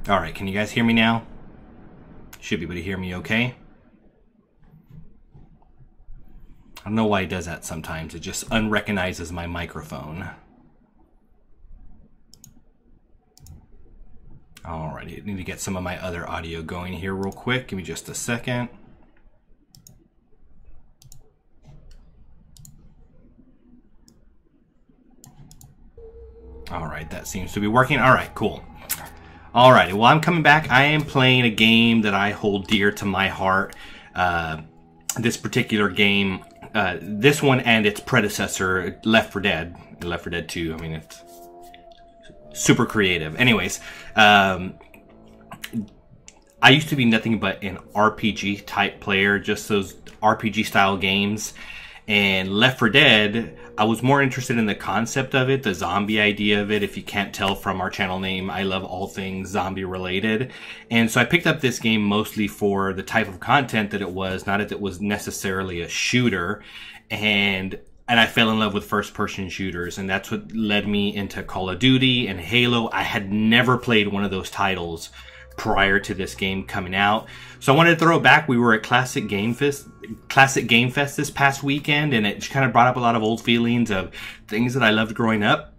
Alright, can you guys hear me now? Should be able to hear me okay. I don't know why it does that sometimes. It just unrecognizes my microphone. Alrighty, I need to get some of my other audio going here real quick. Give me just a second. Alright, that seems to be working. Alright, cool. Alrighty, well, I'm coming back. I am playing a game that I hold dear to my heart. This particular game, this one and its predecessor, Left4Dead. Left 4 Dead 2, I mean, it's super creative. Anyways, I used to be nothing but an RPG type player, just those RPG style games. And Left 4 Dead, I was more interested in the concept of it, the zombie idea of it. If you can't tell from our channel name, I love all things zombie related. And so I picked up this game mostly for the type of content that it was, not that it was necessarily a shooter. And I fell in love with first-person shooters, and that's what led me into Call of Duty and Halo. I had never played one of those titles prior to this game coming out, so I wanted to throw it back. We were at Classic Game Fest this past weekend, and it just kind of brought up a lot of old feelings of things that I loved growing up.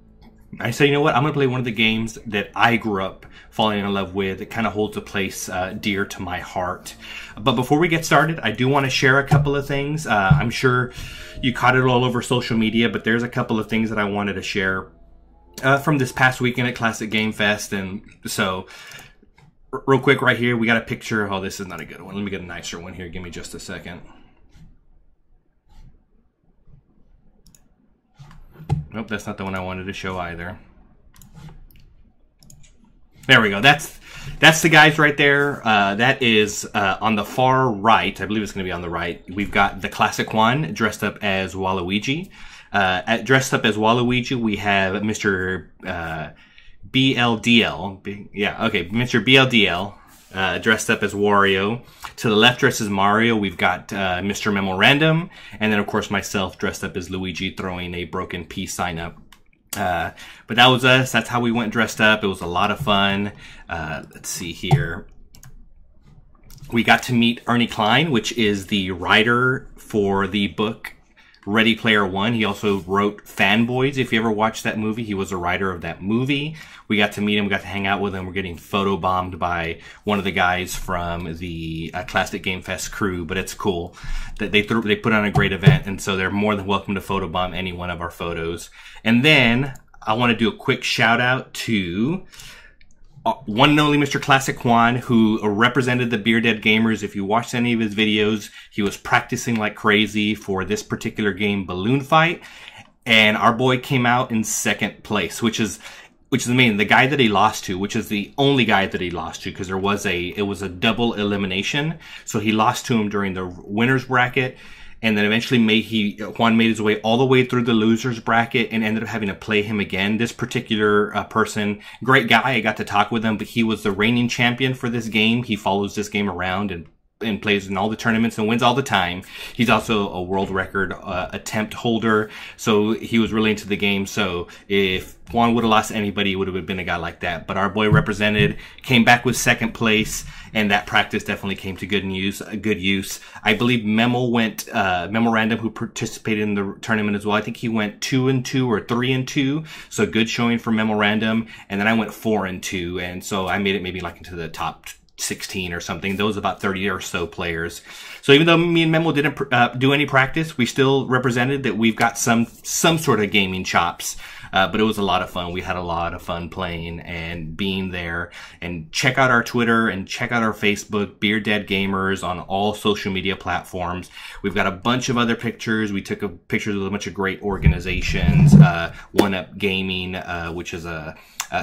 I said, you know what, I'm going to play one of the games that I grew up falling in love with. It kind of holds a place dear to my heart. But before we get started, I do want to share a couple of things. I'm sure you caught it all over social media, but there's a couple of things that I wanted to share from this past weekend at Classic Game Fest. And so, real quick right here, we got a picture. Oh, this is not a good one. Let me get a nicer one here. Give me just a second. Nope, that's not the one I wanted to show either. There we go. That's the guys right there. That is on the far right. I believe it's going to be on the right. We've got the Classic One dressed up as Waluigi. Dressed up as Waluigi, we have Mr. BLDL. Yeah, okay, Mr. BLDL. Dressed up as Wario. To the left, dressed as Mario, we've got Mr. Memorandum, and then of course myself dressed up as Luigi, throwing a broken peace sign up. But that was us. That's how we went dressed up. It was a lot of fun. Let's see here. We got to meet Ernie Klein, which is the writer for the book Ready Player One. He also wrote Fanboys. If you ever watched that movie, he was a writer of that movie. We got to meet him. We got to hang out with him. We're getting photobombed by one of the guys from the Classic Game Fest crew, but it's cool that they put on a great event, and so they're more than welcome to photobomb any one of our photos. And then I want to do a quick shout out to one and only Mr. Classic Juan, who represented the BeerDead Gamerz. If you watched any of his videos, he was practicing like crazy for this particular game, Balloon Fight, and our boy came out in second place, which is amazing. The guy that he lost to, which is the only guy that he lost to, because it was a double elimination, so he lost to him during the winners bracket. And then eventually Juan made his way all the way through the losers bracket and ended up having to play him again. This particular person, great guy, I got to talk with him, but he was the reigning champion for this game. He follows this game around and plays in all the tournaments and wins all the time. He's also a world record attempt holder, so he was really into the game. So if Juan would have lost anybody, it would have been a guy like that. But our boy represented, came back with second place, and that practice definitely came to good use. I believe Memorandum, who participated in the tournament as well, I think he went 2-2 or 3-2, so good showing for Memorandum. And then I went 4-2, and so I made it maybe like into the top 16 or something. Those about 30 or so players. So even though me and Memo didn't do any practice, we still represented that we've got some sort of gaming chops. But it was a lot of fun. We had a lot of fun playing and being there. And check out our Twitter and check out our Facebook, BeerDead Gamerz, on all social media platforms. We've got a bunch of other pictures. We took pictures with a bunch of great organizations. One Up Gaming, which is a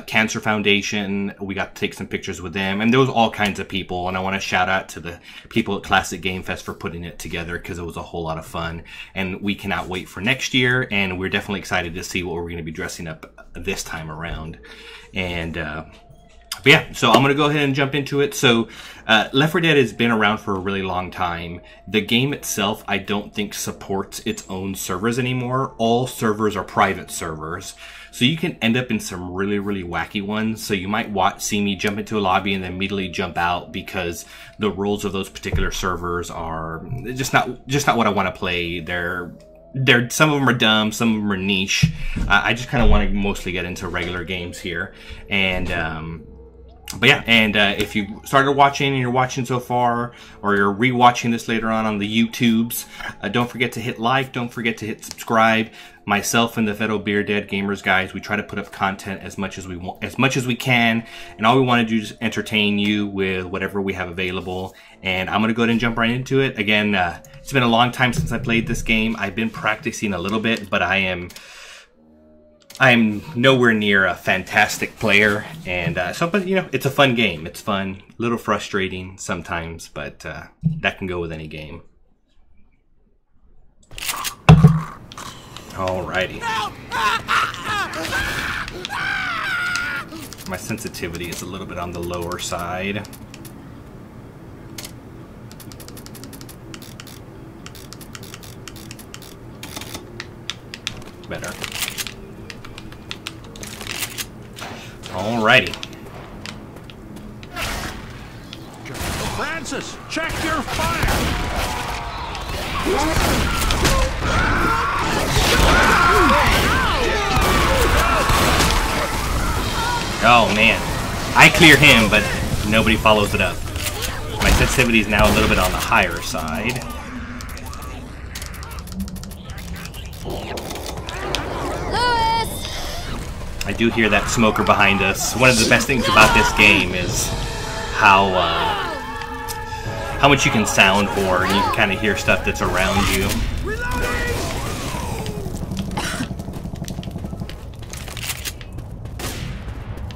Cancer Foundation. We got to take some pictures with them, and there was all kinds of people. And I want to shout out to the people at Classic Game Fest for putting it together, because it was a whole lot of fun. And we cannot wait for next year, and we're definitely excited to see what we're going to be dressing up this time around. And but yeah, so I'm going to go ahead and jump into it. So Left 4 Dead has been around for a really long time. The game itself, I don't think, supports its own servers anymore. All servers are private servers. So you can end up in some really, really wacky ones. So you might see me jump into a lobby and then immediately jump out because the rules of those particular servers are just not what I want to play. They're some of them are dumb, some of them are niche. I just kind of want to mostly get into regular games here. And but yeah, and if you started watching and you're watching so far, or you're rewatching this later on the YouTubes, don't forget to hit like, don't forget to hit subscribe. Myself and the fellow BeerDead Gamerz guys, we try to put up content as much as we can, and all we want to do is entertain you with whatever we have available. And I'm gonna go ahead and jump right into it. Again, it's been a long time since I played this game. I've been practicing a little bit, but I'm nowhere near a fantastic player, and but you know, it's a fun game. It's fun, a little frustrating sometimes, but that can go with any game. Alrighty. My sensitivity is a little bit on the lower side. Better. Alrighty. Francis, check your fire! Oh man. I clear him, but nobody follows it up. My sensitivity is now a little bit on the higher side. I do hear that smoker behind us. One of the best things about this game is how much you can sound for, and you can kind of hear stuff that's around you.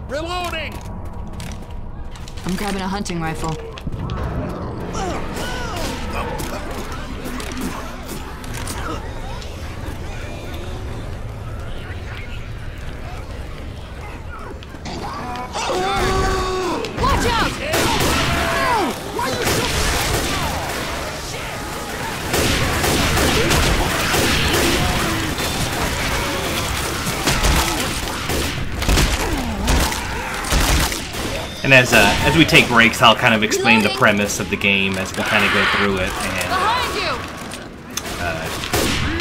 Reloading! I'm grabbing a hunting rifle. Watch out! And as we take breaks, I'll kind of explain the premise of the game as we kind of go through it, and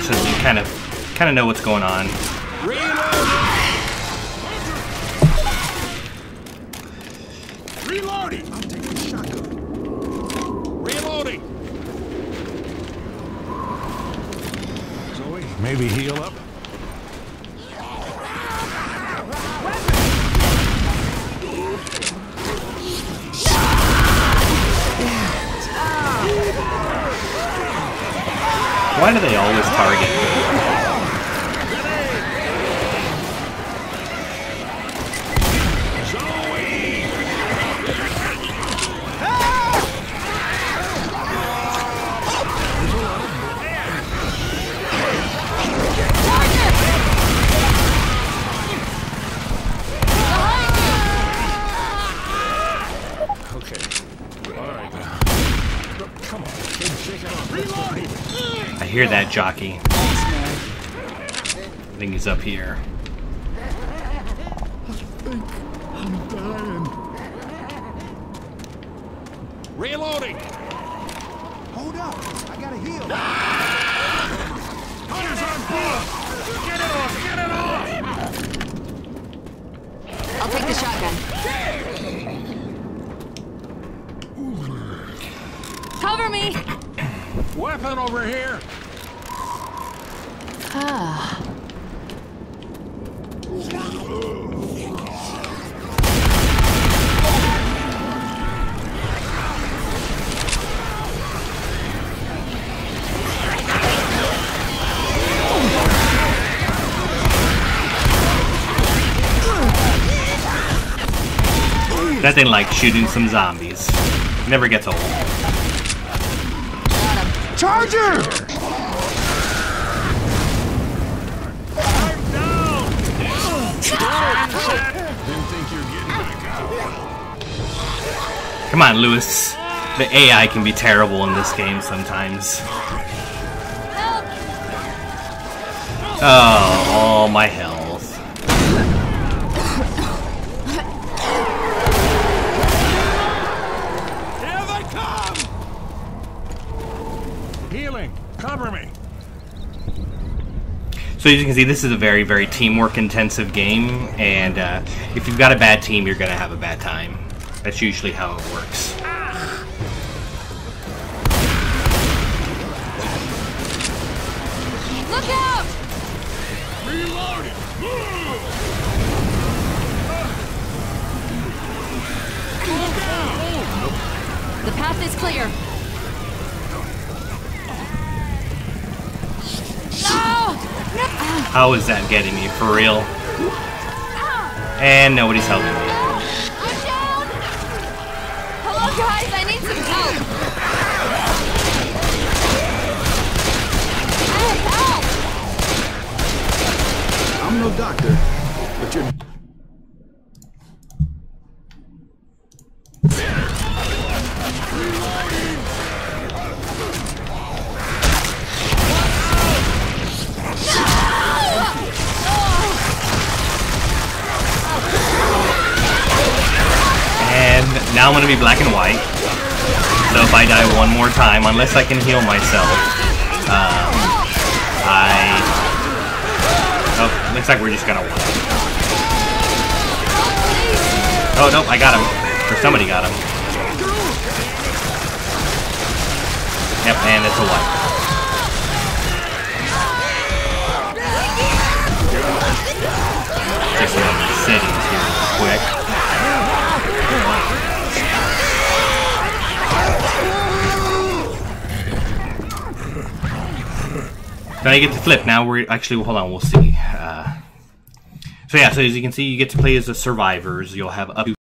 so you kind of know what's going on. Reloading! I'm taking a shotgun. Reloading! Zoe, maybe heal up? Why do they always target me? I hear that jockey. I think he's up here. I'm dying. Reloading! Hold up! I gotta heal! Hunters on board! Get it off! Get it off! I'll take the shotgun. Cover me! Weapon over here! Ah. Nothing like shooting some zombies. Never gets old. Charger! I'm down! Didn't think you'd get back out. Come on, Lewis. The AI can be terrible in this game sometimes. Oh, all my health. So as you can see, this is a very, very teamwork intensive game, and if you've got a bad team, you're gonna have a bad time. That's usually how it works. Look out! Reloading! The path is clear. No! No! How is that getting me, for real? And nobody's helping me. I'm down! Hello, guys, I need some help! Help! I'm no doctor, but you're... And now I'm gonna be black and white. So if I die one more time, unless I can heal myself, oh, looks like we're just gonna win. Oh, nope, I got him. Or somebody got him. Yep, and it's a wipe. Just run the settings here real quick. Now you get to flip. Now we're actually, hold on, we'll see. So yeah, so as you can see, you get to play as the survivors. You'll have up to